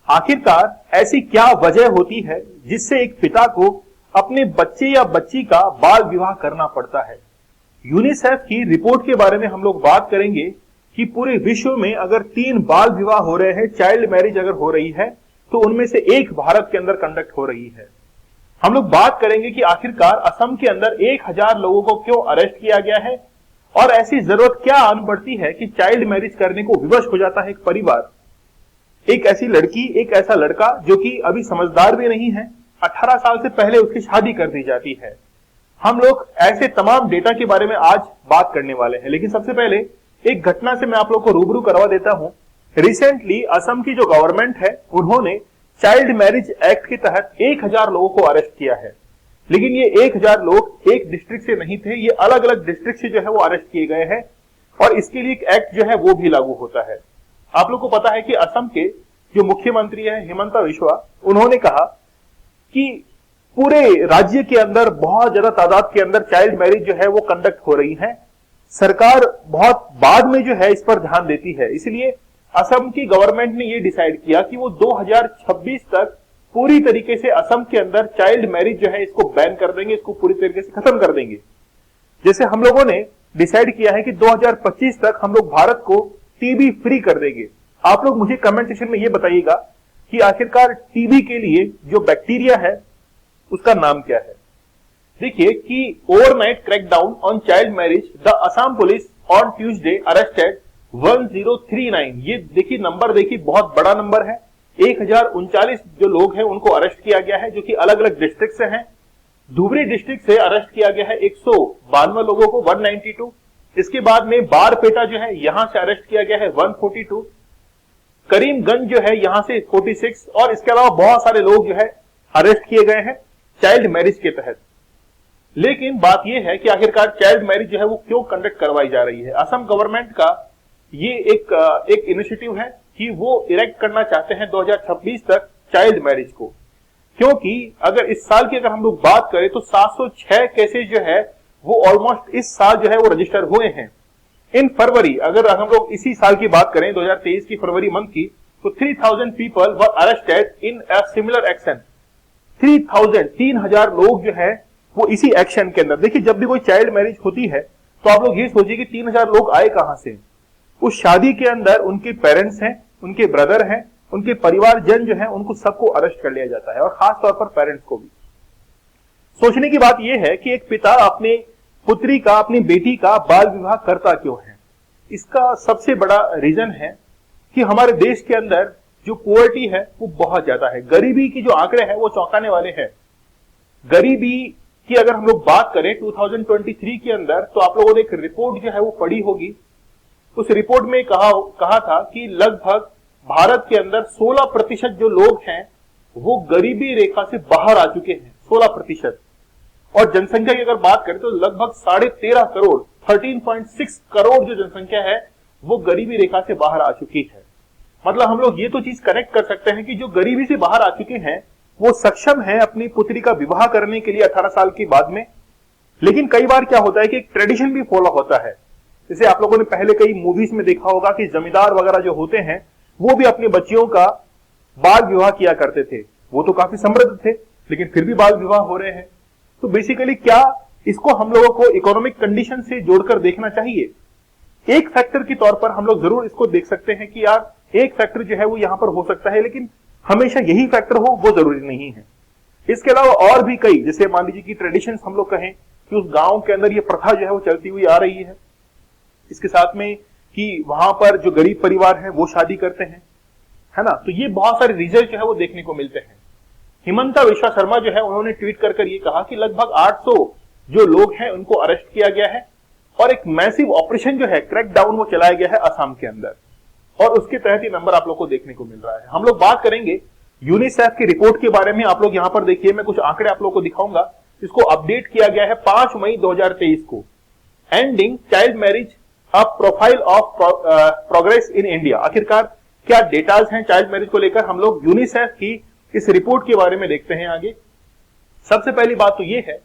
आखिरकार ऐसी क्या वजह होती है जिससे एक पिता को अपने बच्चे या बच्ची का बाल विवाह करना पड़ता है। यूनिसेफ की रिपोर्ट के बारे में हम लोग बात करेंगे कि पूरे विश्व में अगर 3 बाल विवाह हो रहे हैं, चाइल्ड मैरिज अगर हो रही है, तो उनमें से एक भारत के अंदर कंडक्ट हो रही है। हम लोग बात करेंगे कि आखिरकार असम के अंदर 1000 लोगों को क्यों अरेस्ट किया गया है और ऐसी जरूरत क्या आन पड़ती है कि चाइल्ड मैरिज करने को विवश हो जाता है एक परिवार। एक ऐसी लड़की, एक ऐसा लड़का जो कि अभी समझदार भी नहीं है, 18 साल से पहले उसकी शादी कर दी जाती है। हम लोग ऐसे तमाम डेटा के बारे में आज बात करने वाले हैं, लेकिन सबसे पहले एक घटना से मैं आप लोग को रूबरू करवा देता हूं। रिसेंटली असम की जो गवर्नमेंट है, उन्होंने चाइल्ड मैरिज एक्ट के तहत 1000 लोगों को अरेस्ट किया है। लेकिन ये 1000 लोग एक डिस्ट्रिक्ट से नहीं थे, ये अलग अलग डिस्ट्रिक्ट से जो है वो अरेस्ट किए गए हैं और इसके लिए एक एक्ट जो है वो भी लागू होता है। आप लोग को पता है कि असम के जो मुख्यमंत्री है हिमंता बिस्वा, उन्होंने कहा कि पूरे राज्य के अंदर बहुत ज्यादा तादाद के अंदर चाइल्ड मैरिज जो है वो कंडक्ट हो रही है। सरकार बहुत बाद में जो है इस पर ध्यान देती है, इसलिए असम की गवर्नमेंट ने ये डिसाइड किया कि वो 2026 तक पूरी तरीके से असम के अंदर चाइल्ड मैरिज जो है इसको बैन कर देंगे, इसको पूरी तरीके से खत्म कर देंगे। जैसे हम लोगों ने डिसाइड किया है कि 2025 तक हम लोग भारत को टीबी फ्री कर देंगे। आप लोग मुझे कमेंट सेक्शन में ये बताइएगा कि आखिरकार टीबी के लिए जो बैक्टीरिया है उसका नाम क्या है। देखिए कि overnight crackdown on child marriage, the Assam police on Tuesday arrested 1039। ये देखिए नंबर, देखिए बहुत बड़ा नंबर है। 1039 जो लोग हैं उनको अरेस्ट किया गया है, जो कि अलग अलग डिस्ट्रिक्ट से हैं। धुबरी डिस्ट्रिक्ट से अरेस्ट किया गया है 152 लोगों को, 192। इसके बाद में बारपेटा जो है यहां से अरेस्ट किया गया है 142। करीमगंज जो है यहां से 46 और इसके अलावा बहुत सारे लोग जो है अरेस्ट किए गए हैं चाइल्ड मैरिज के तहत। लेकिन बात यह है कि आखिरकार चाइल्ड मैरिज जो है वो क्यों कंडक्ट करवाई जा रही है। असम गवर्नमेंट का ये एक इनिशिएटिव है कि वो इरेक्ट करना चाहते हैं 2026 तक चाइल्ड मैरिज को, क्योंकि अगर इस साल की अगर हम लोग बात करें तो 706 केसेस जो है वो ऑलमोस्ट इस साल जो है वो रजिस्टर हुए हैं। इन फरवरी, अगर हम लोग इसी साल की बात करें 2023 की फरवरी मंथ की, तो 3000 people were arrested in a similar action. 3000 लोग जो है वो इसी एक्शन के अंदर। देखिए जब भी कोई चाइल्ड मैरिज होती है तो आप लोग ये सोचिए कि 3000 लोग आए कहां से। उस शादी के अंदर उनके पेरेंट्स हैं, उनके ब्रदर हैं, उनके परिवारजन जो है उनको सबको अरेस्ट कर लिया जाता है और खास तौर पर पेरेंट्स को भी। सोचने की बात यह है कि एक पिता अपने पुत्री का, अपनी बेटी का बाल विवाह करता क्यों है। इसका सबसे बड़ा रीजन है कि हमारे देश के अंदर जो पॉवर्टी है वो बहुत ज्यादा है। गरीबी की जो आंकड़े हैं वो चौंकाने वाले हैं। गरीबी की अगर हम लोग बात करें 2023 के अंदर, तो आप लोगों ने एक रिपोर्ट जो है वो पढ़ी होगी। उस रिपोर्ट में कहा था कि लगभग भारत के अंदर 16% जो लोग हैं वो गरीबी रेखा से बाहर आ चुके हैं, 16%। और जनसंख्या की अगर बात करें तो लगभग 13.5 करोड़, 13.6 करोड़ जो जनसंख्या है वो गरीबी रेखा से बाहर आ चुकी है। मतलब हम लोग ये तो चीज कनेक्ट कर सकते हैं कि जो गरीबी से बाहर आ चुके हैं वो सक्षम है अपनी पुत्री का विवाह करने के लिए 18 साल के बाद में। लेकिन कई बार क्या होता है कि एक ट्रेडिशन भी फॉलो होता है। जैसे आप लोगों ने पहले कई मूवीज में देखा होगा कि जमींदार वगैरह जो होते हैं वो भी अपनी बच्चियों का बाल विवाह किया करते थे। वो तो काफी समृद्ध थे लेकिन फिर भी बाल विवाह हो रहे हैं। तो बेसिकली क्या इसको हम लोगों को इकोनॉमिक कंडीशन से जोड़कर देखना चाहिए। एक फैक्टर के तौर पर हम लोग जरूर इसको देख सकते हैं कि यार एक फैक्टर जो है वो यहां पर हो सकता है, लेकिन हमेशा यही फैक्टर हो वो जरूरी नहीं है। इसके अलावा और भी कई, जैसे मान लीजिए कि ट्रेडिशंस हम लोग कहें कि उस गांव के अंदर ये प्रथा जो है वो चलती हुई आ रही है। इसके साथ में कि वहां पर जो गरीब परिवार है वो शादी करते हैं, है ना। तो ये बहुत सारे रिजल्ट जो है वो देखने को मिलते हैं। हिमंता बिस्वा शर्मा जो है उन्होंने ट्वीट कर ये कहा कि लगभग 800 जो लोग हैं उनको अरेस्ट किया गया है और एक मैसिव ऑपरेशन जो है क्रैकडाउन वो चलाया गया है असम के अंदर, और उसके तहत ये नंबर आप लोग को देखने को मिल रहा है। हम लोग बात करेंगे यूनिसेफ की रिपोर्ट के बारे में। आप लोग यहां पर देखिए, मैं कुछ आंकड़े आप लोग को दिखाऊंगा। इसको अपडेट किया गया है 5 मई 2023 को। Ending child marriage, a profile of progress in India. आखिरकार क्या डेटाज हैं चाइल्ड मैरिज को लेकर, हम लोग यूनिसेफ की इस रिपोर्ट के बारे में देखते हैं आगे। सबसे पहली बात तो यह है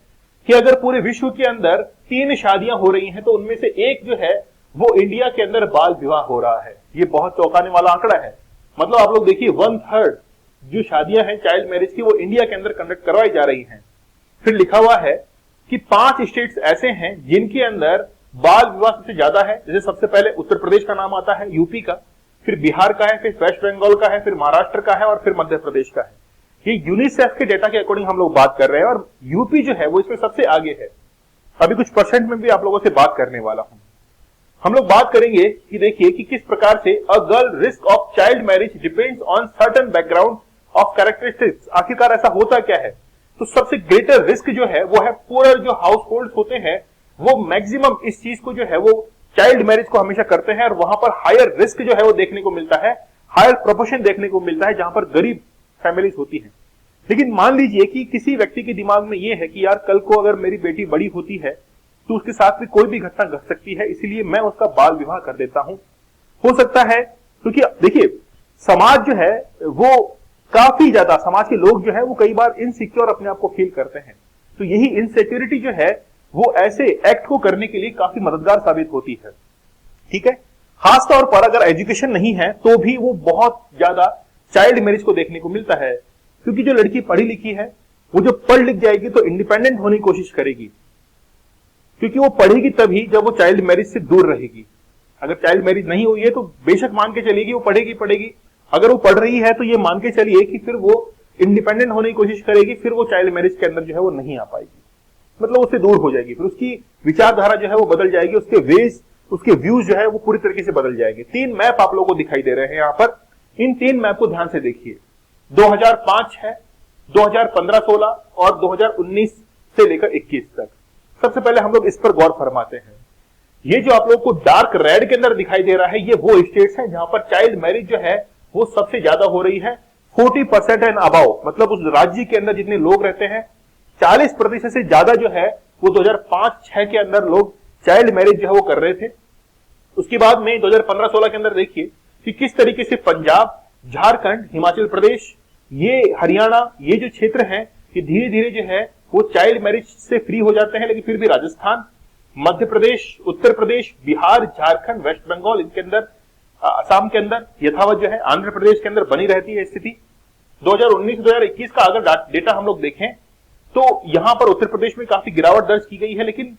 कि अगर पूरे विश्व के अंदर 3 शादियां हो रही हैं तो उनमें से एक जो है वो इंडिया के अंदर बाल विवाह हो रहा है। ये बहुत चौंकाने वाला आंकड़ा है। मतलब आप लोग देखिए 1/3 जो शादियां हैं चाइल्ड मैरिज की वो इंडिया के अंदर कंडक्ट करवाई जा रही हैं। फिर लिखा हुआ है कि 5 स्टेट्स ऐसे हैं जिनके अंदर बाल विवाह सबसे ज्यादा है। जैसे सबसे पहले उत्तर प्रदेश का नाम आता है, यूपी का, फिर बिहार का है, फिर वेस्ट बंगाल का है, फिर महाराष्ट्र का है और फिर मध्य प्रदेश का है। ये यूनिसेफ के डेटा के अकॉर्डिंग हम लोग बात कर रहे हैं और यूपी जो है वो इसमें सबसे आगे है। अभी कुछ परसेंट में भी आप लोगों से बात करने वाला हूं। हम लोग बात करेंगे कि देखिए कि किस प्रकार से a girl risk of child marriage depends on certain background of characteristics. आखिरकार ऐसा होता क्या है? तो सबसे ग्रेटर रिस्क जो है वो है पूरा जो हाउस होल्ड होते हैं वो मैक्सिमम इस चीज को जो है वो चाइल्ड मैरिज को हमेशा करते हैं और वहां पर हायर रिस्क जो है वो देखने को मिलता है, हायर प्रोपोर्शन देखने को मिलता है जहां पर गरीब फैमिलीज होती हैं। लेकिन मान लीजिए कि किसी व्यक्ति के दिमाग में यह है कि यार कल को अगर मेरी बेटी बड़ी होती है तो उसके साथ भी कोई भी घटना घट सकती है, इसलिए मैं उसका बाल विवाह कर देता हूं। हो सकता है क्योंकि देखिए समाज जो है वो काफी ज्यादा, समाज के लोग जो है वो कई बार इनसिक्योर अपने आप को फील करते हैं। तो यही इनसिक्योरिटी जो है वो ऐसे एक्ट को करने के लिए काफी मददगार साबित होती है। ठीक है, खास तौर पर अगर एजुकेशन नहीं है तो भी वो बहुत ज्यादा चाइल्ड मैरिज को देखने को मिलता है, क्योंकि जो लड़की पढ़ी लिखी है वो जब पढ़ लिख जाएगी तो इंडिपेंडेंट होने की कोशिश करेगी, क्योंकि वो पढ़ेगी तभी जब वो चाइल्ड मैरिज से दूर रहेगी। अगर चाइल्ड मैरिज नहीं हुई है तो बेशक मान के चलेगी वो पढ़ेगी, अगर वो पढ़ रही है तो ये मान के चलिए कि फिर वो इंडिपेंडेंट होने की कोशिश करेगी, फिर वो चाइल्ड मैरिज के अंदर जो है वो नहीं आ पाएगी, मतलब उससे दूर हो जाएगी, फिर उसकी विचारधारा जो है वो बदल जाएगी, उसके वेज, उसके व्यूज जो है वो पूरी तरीके से बदल जाएंगे। 3 मैप आप लोगों को दिखाई दे रहे हैं यहां पर, इन 3 मैप को ध्यान से देखिए। 2005 है, 2015-16 और 2019 से लेकर 21 तक। सबसे पहले हम लोग इस पर गौर फरमाते हैं। ये जो आप लोगों को डार्क रेड के अंदर दिखाई दे रहा है ये वो स्टेट्स हैं जहां पर चाइल्ड मैरिज जो है वो सबसे ज्यादा हो रही है, 40% एंड अबाव, मतलब उस राज्य के अंदर जितने लोग रहते हैं 40% से ज्यादा जो है वो 2005-6 के अंदर लोग चाइल्ड मैरिज जो है वो कर रहे थे। उसके बाद में 2015-16 के अंदर देखिए कि किस तरीके से पंजाब, झारखंड, हिमाचल प्रदेश, ये हरियाणा, ये जो क्षेत्र हैं ये धीरे धीरे जो है वो चाइल्ड मैरिज से फ्री हो जाते हैं, लेकिन फिर भी राजस्थान, मध्य प्रदेश, उत्तर प्रदेश, बिहार, झारखंड, वेस्ट बंगाल, इनके अंदर, असम के अंदर यथावत जो है, आंध्र प्रदेश के अंदर बनी रहती है स्थिति। 2019-2021 का अगर डेटा हम लोग देखें तो यहां पर उत्तर प्रदेश में काफी गिरावट दर्ज की गई है, लेकिन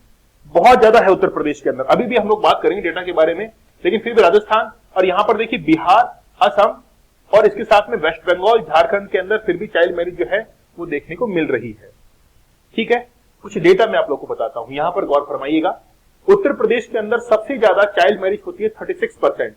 बहुत ज्यादा है उत्तर प्रदेश के अंदर। अभी भी हम लोग बात करेंगे डेटा के बारे में, लेकिन फिर भी राजस्थान और यहां पर देखिए बिहार, असम और इसके साथ में वेस्ट बंगाल, झारखंड के अंदर फिर भी चाइल्ड मैरिज जो है वो देखने को मिल रही है। ठीक है, कुछ डेटा मैं आप लोग को बताता हूं, यहां पर गौर फरमाइएगा। उत्तर प्रदेश के अंदर सबसे ज्यादा चाइल्ड मैरिज होती है 36%,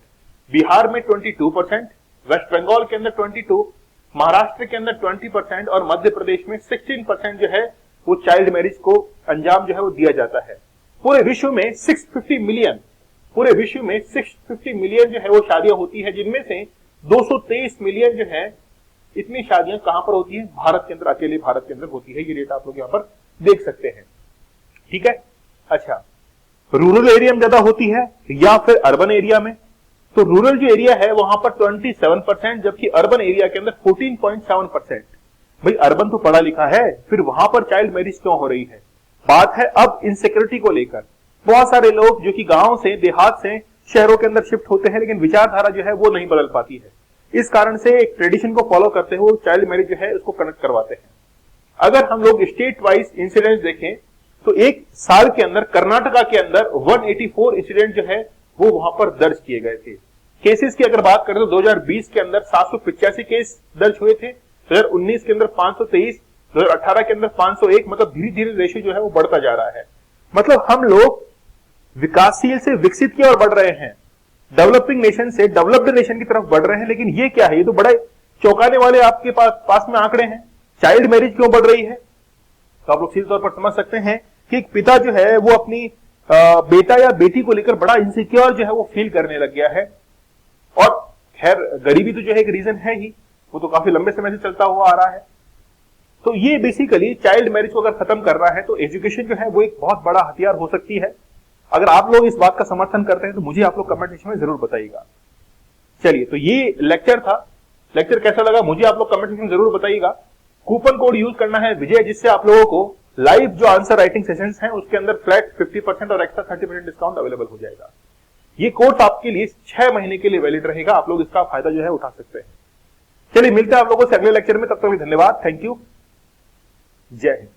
बिहार में 22%, वेस्ट बंगाल के अंदर 22%, महाराष्ट्र के अंदर 20% और मध्य प्रदेश में 16% जो है वो चाइल्ड मैरिज को अंजाम जो है वो दिया जाता है। पूरे विश्व में 650 मिलियन, पूरे विश्व में 650 मिलियन जो है वो शादियां होती है, जिनमें से 223 मिलियन जो है इतनी शादियां कहां पर होती है? भारत के अंदर, अकेले भारत के अंदर होती है। ये डेटा आप लोग यहां पर देख सकते हैं। ठीक है, अच्छा, रूरल एरिया में ज्यादा होती है या फिर अर्बन एरिया में? तो रूरल जो एरिया है वहां पर 27%, जबकि अर्बन एरिया के अंदर 14.7%। भाई अर्बन तो पढ़ा लिखा है, फिर वहां पर चाइल्ड मैरिज क्यों हो रही है? बात है अब इनसिक्योरिटी को लेकर। बहुत सारे लोग जो कि गांव से, देहात से शहरों के अंदर शिफ्ट होते हैं, लेकिन विचारधारा जो है वो नहीं बदल पाती है। इस कारण से एक ट्रेडिशन को फॉलो करते हुए चाइल्ड मैरिज जो है उसको कनेक्ट करवाते हैं। अगर हम लोग स्टेट वाइज इंसिडेंट देखें तो एक साल के अंदर कर्नाटका के अंदर 184 इंसिडेंट जो है वो वहां पर दर्ज किए गए थे। केसेस की अगर बात करें तो 2020 के अंदर 785 केस दर्ज हुए थे, 2019 के अंदर 523, 2018 के अंदर 501, मतलब धीरे धीरे रेशियो जो है वो बढ़ता जा रहा है। मतलब हम लोग विकासशील से विकसित की ओर बढ़ रहे हैं, डेवलपिंग नेशन से डेवलप्ड नेशन की तरफ बढ़ रहे हैं। लेकिन ये क्या है? ये तो बड़े चौंकाने वाले आपके पास में आंकड़े हैं। चाइल्ड मैरिज क्यों बढ़ रही है? तो आप लोग सीधे तौर पर समझ सकते हैं कि एक पिता जो है वो अपनी बेटा या बेटी को लेकर बड़ा इनसिक्योर जो है वो फील करने लग गया है। और खैर गरीबी तो जो है एक रीजन है ही, वो तो काफी लंबे समय से चलता हुआ आ रहा है। तो ये बेसिकली चाइल्ड मैरिज को अगर खत्म कर रहा है तो एजुकेशन जो है वो एक बहुत बड़ा हथियार हो सकती है। अगर आप लोग इस बात का समर्थन करते हैं तो मुझे आप लोग कमेंट सेक्शन में जरूर बताइएगा। चलिए, तो ये लेक्चर था। लेक्चर कैसा लगा मुझे आप लोग कमेंट सेक्शन में जरूर बताइएगा। कूपन कोड यूज करना है विजय, जिससे आप लोगों को लाइव जो आंसर राइटिंग सेशंस हैं उसके अंदर फ्लैट 50% और एक्स्ट्रा 30% डिस्काउंट अवेलेबल हो जाएगा। ये कोर्स आपके लिए 6 महीने के लिए वैलिड रहेगा, आप लोग इसका फायदा जो है उठा सकते हैं। चलिए मिलते हैं आप लोगों से अगले लेक्चर में, तब तक के लिए धन्यवाद। Thank you. जय हिंद।